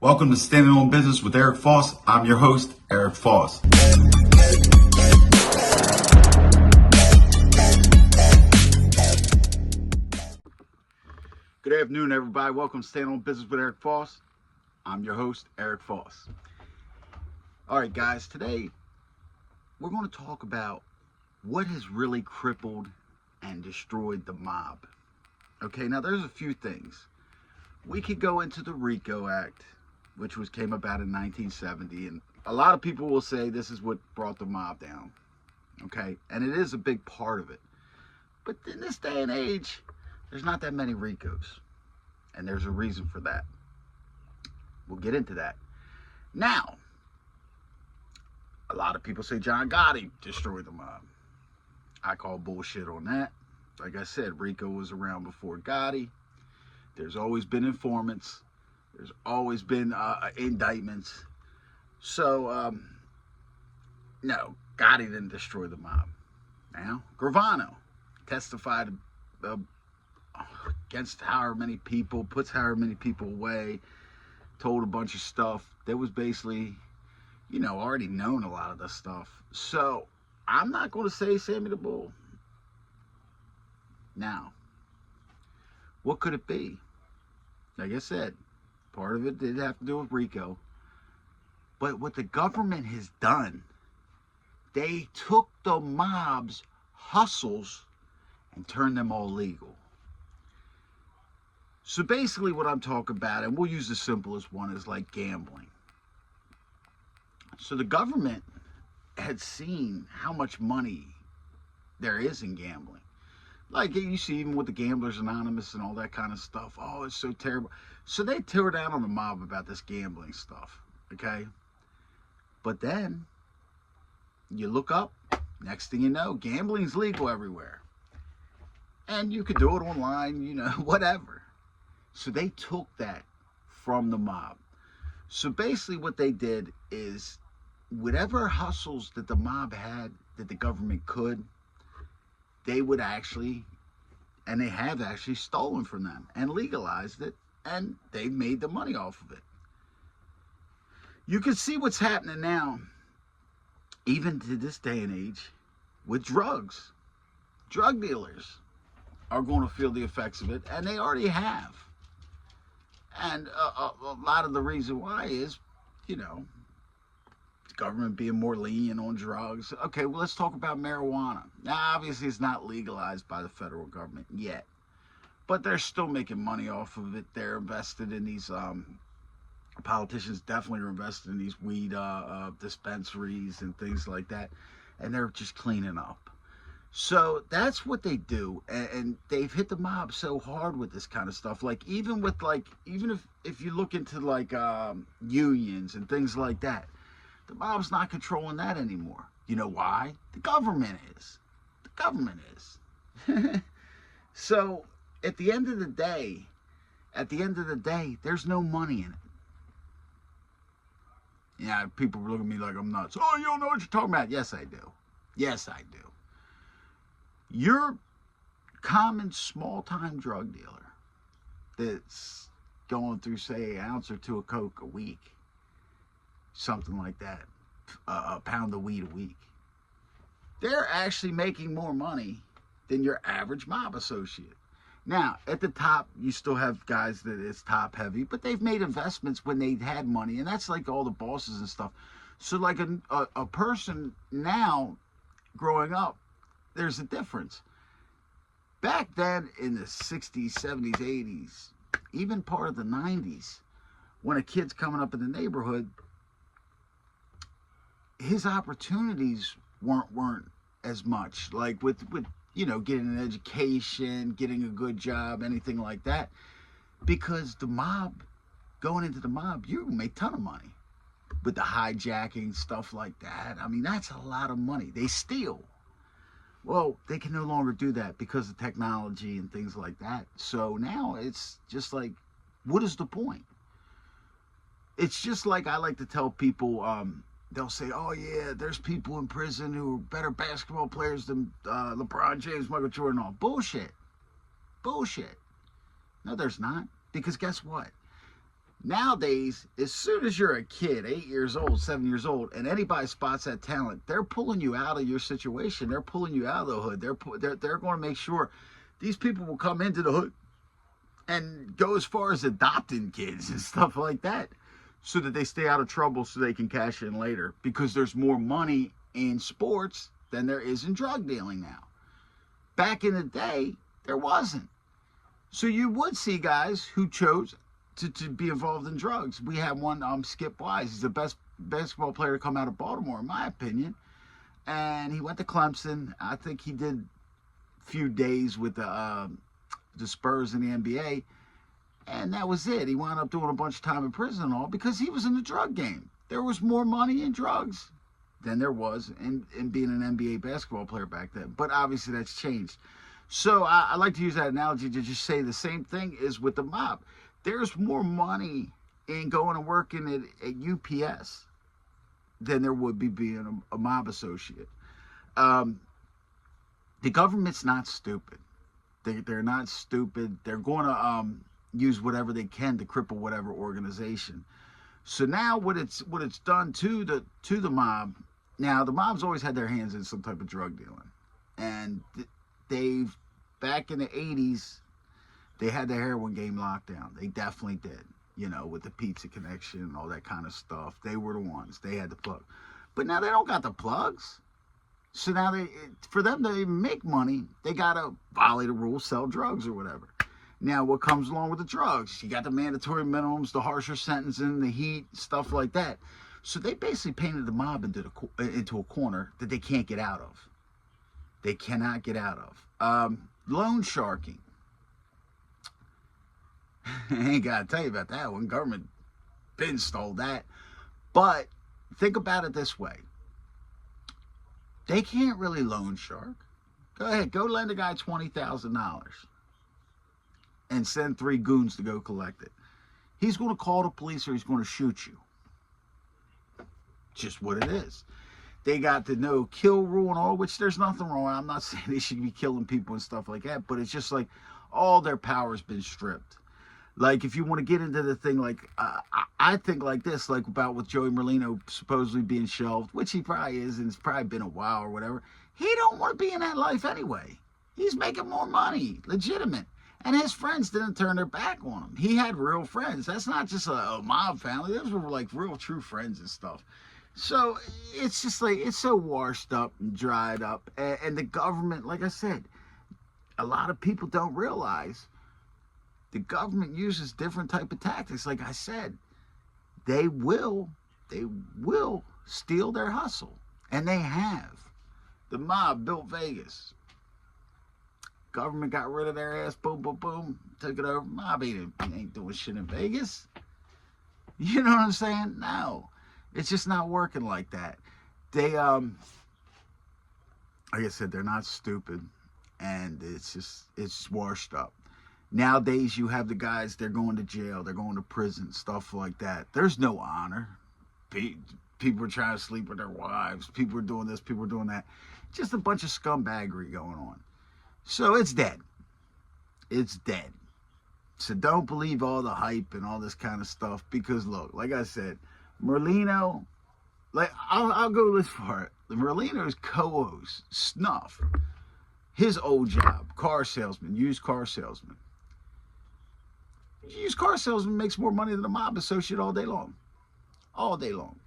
Welcome to Standing on Business with Eric Foss. I'm your host, Eric Foss. Good afternoon, everybody. Welcome to Standing on Business with Eric Foss. I'm your host, Eric Foss. All right, guys, today we're going to talk about what has really crippled and destroyed the mob. Okay, now there's a few things. We could go into the RICO Act, which came about in 1970, and a lot of people will say this is what brought the mob down. Okay, and it is a big part of it. But in this day and age, there's not that many RICOs, and there's a reason for that. We'll get into that. Now, a lot of people say John Gotti destroyed the mob. I call bullshit on that. Like I said, RICO was around before Gotti. There's always been informants. There's always been indictments. So, no, Gotti didn't destroy the mob. Now, Gravano testified against however many people, puts however many people away, told a bunch of stuff that was basically, already known, a lot of the stuff. So, I'm not going to say Sammy the Bull. Now, what could it be? Like I said, part of it did have to do with RICO. But what the government has done, they took the mob's hustles and turned them all legal. So basically what I'm talking about, and we'll use the simplest one, is like gambling. So the government had seen how much money there is in gambling. Like you see even with the Gamblers Anonymous and all that kind of stuff. Oh, it's so terrible. So they tore down on the mob about this gambling stuff, okay? But then you look up, next thing you know, gambling's legal everywhere. And you could do it online, whatever. So they took that from the mob. So basically what they did is whatever hustles that the mob had that the government could, they would actually, and they have actually stolen from them and legalized it, and they made the money off of it. You can see what's happening now, even to this day and age, with drugs. Drug dealers are going to feel the effects of it, and they already have. And a lot of the reason why is, government being more lenient on drugs. Okay, well, let's talk about marijuana. Now, obviously, it's not legalized by the federal government yet, but they're still making money off of it. They're invested in these, politicians definitely are invested in these weed dispensaries and things like that, and they're just cleaning up. So that's what they do, and they've hit the mob so hard with this kind of stuff. Like, even if you look into, like, unions and things like that, the mob's not controlling that anymore. You know why? The government is. The government is. So, at the end of the day, there's no money in it. Yeah, people look at me like I'm nuts. Oh, you don't know what you're talking about. Yes, I do. Yes, I do. Your common small-time drug dealer that's going through, say, an ounce or two of coke a week, something like that, a pound of weed a week, they're actually making more money than your average mob associate. Now, at the top, you still have guys that is top heavy, but they've made investments when they had money, and that's like all the bosses and stuff. So like a person now growing up, there's a difference. Back then in the 60s, 70s, 80s, even part of the 90s, when a kid's coming up in the neighborhood, his opportunities weren't as much, like with getting an education, getting a good job, anything like that, because the mob, going into the mob, you make a ton of money with the hijacking, stuff like that. I mean, that's a lot of money. They steal. Well, they can no longer do that because of technology and things like that. So now it's just like, what is the point? It's just like I like to tell people, they'll say, oh yeah, there's people in prison who are better basketball players than LeBron James, Michael Jordan, all. Bullshit. No, there's not. Because guess what? Nowadays, as soon as you're a kid, 8 years old, 7 years old, and anybody spots that talent, they're pulling you out of your situation. They're pulling you out of the hood. They're going to make sure these people will come into the hood and go as far as adopting kids and stuff like that, so that they stay out of trouble, so they can cash in later. Because there's more money in sports than there is in drug dealing now. Back in the day, there wasn't. So you would see guys who chose to be involved in drugs. We have one, Skip Wise. He's the best basketball player to come out of Baltimore, in my opinion. And he went to Clemson. I think he did a few days with the Spurs in the NBA. And that was it. He wound up doing a bunch of time in prison and all because he was in the drug game. There was more money in drugs than there was in being an NBA basketball player back then. But obviously that's changed. So I like to use that analogy to just say the same thing is with the mob. There's more money in going and working at UPS than there would be being a mob associate. The government's not stupid. They're not stupid. They're going to use whatever they can to cripple whatever organization. So now what it's done to the mob. Now the mob's always had their hands in some type of drug dealing, and they've back in the 80s. They had the heroin game locked down. They definitely did. You know, with the pizza connection and all that kind of stuff. They were the ones. They had the plug. But now they don't got the plugs. So now for them to even make money, they got to violate the rules, sell drugs or whatever. Now, what comes along with the drugs? You got the mandatory minimums, the harsher sentencing, the heat, stuff like that. So they basically painted the mob into a corner that they can't get out of. They cannot get out of. Loan sharking. I ain't got to tell you about that one. Government been stole that. But think about it this way. They can't really loan shark. Go ahead. Go lend a guy $20,000 and send 3 goons to go collect it. He's going to call the police or he's going to shoot you. Just what it is. They got the no kill rule and all, which there's nothing wrong. I'm not saying they should be killing people and stuff like that, but it's just like all their power's been stripped. Like, if you want to get into the thing, like, I think like this, like about with Joey Merlino supposedly being shelved, which he probably is, and it's probably been a while or whatever. He don't want to be in that life anyway. He's making more money, legitimate. And his friends didn't turn their back on him. He had real friends. That's not just a mob family. Those were like real true friends and stuff. So it's just like, it's so washed up and dried up. And the government, like I said, a lot of people don't realize the government uses different type of tactics. Like I said, they will steal their hustle. And they have. The mob built Vegas. Government got rid of their ass. Boom, boom, boom. Took it over. Mob ain't doing shit in Vegas. You know what I'm saying? No. It's just not working like that. They, like I said, they're not stupid. And it's washed up. Nowadays, you have the guys, they're going to jail, they're going to prison, stuff like that. There's no honor. People are trying to sleep with their wives. People are doing this, people are doing that. Just a bunch of scumbaggery going on. So it's dead. It's dead. So don't believe all the hype and all this kind of stuff. Because, look, like I said, Merlino, like, I'll go this far. Merlino's co-host, Snuff, his old job, car salesman, used car salesman. Used car salesman makes more money than a mob associate all day long. All day long.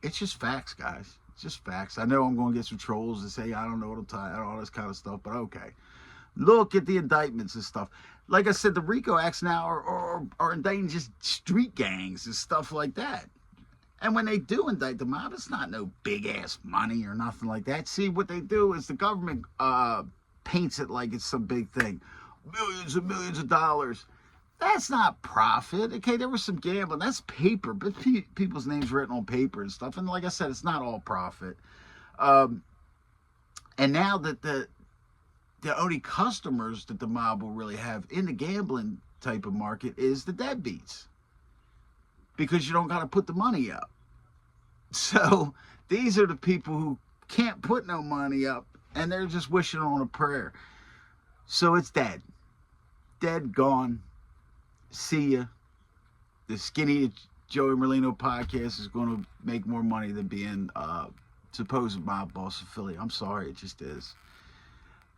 It's just facts, guys. It's just facts. I know I'm going to get some trolls and say, I don't know what I'm talking about, all this kind of stuff, but okay. Look at the indictments and stuff. Like I said, the RICO acts now are indicting just street gangs and stuff like that. And when they do indict the mob, it's not no big-ass money or nothing like that. See, what they do is the government paints it like it's some big thing. Millions and millions of dollars. That's not profit. Okay, there was some gambling. That's paper. But people's names written on paper and stuff. And like I said, it's not all profit. And now that the only customers that the mob will really have in the gambling type of market is the deadbeats. Because you don't got to put the money up. So these are the people who can't put no money up. And they're just wishing on a prayer. So it's dead. Dead, gone. See ya. the Skinny Joey Merlino podcast is going to make more money than being supposed mob boss of Philly. I'm sorry, it just is.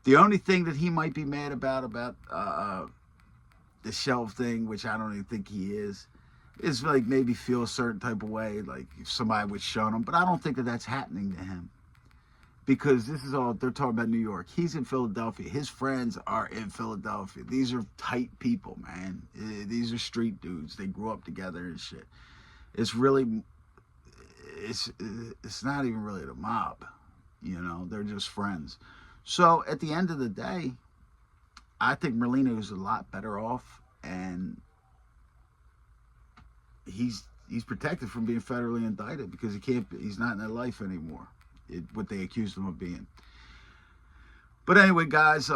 The only thing that he might be mad about the shelf thing, which I don't even think he is like maybe feel a certain type of way, like if somebody would shun him. But I don't think that that's happening to him, because this is all they're talking about. New York. He's in Philadelphia. His friends are in Philadelphia. These are tight people, man. These are street dudes. They grew up together and shit. It's really, it's not even really the mob, you know. They're just friends. So at the end of the day, I think Merlino is a lot better off, and he's protected from being federally indicted because he's not in their life anymore. What they accused him of being. But anyway, guys,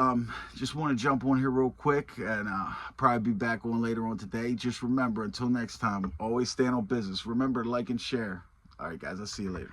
just want to jump on here real quick, and probably be back on later on today. Just remember, until next time, always stand on business. Remember to like and share. All right, guys, I'll see you later.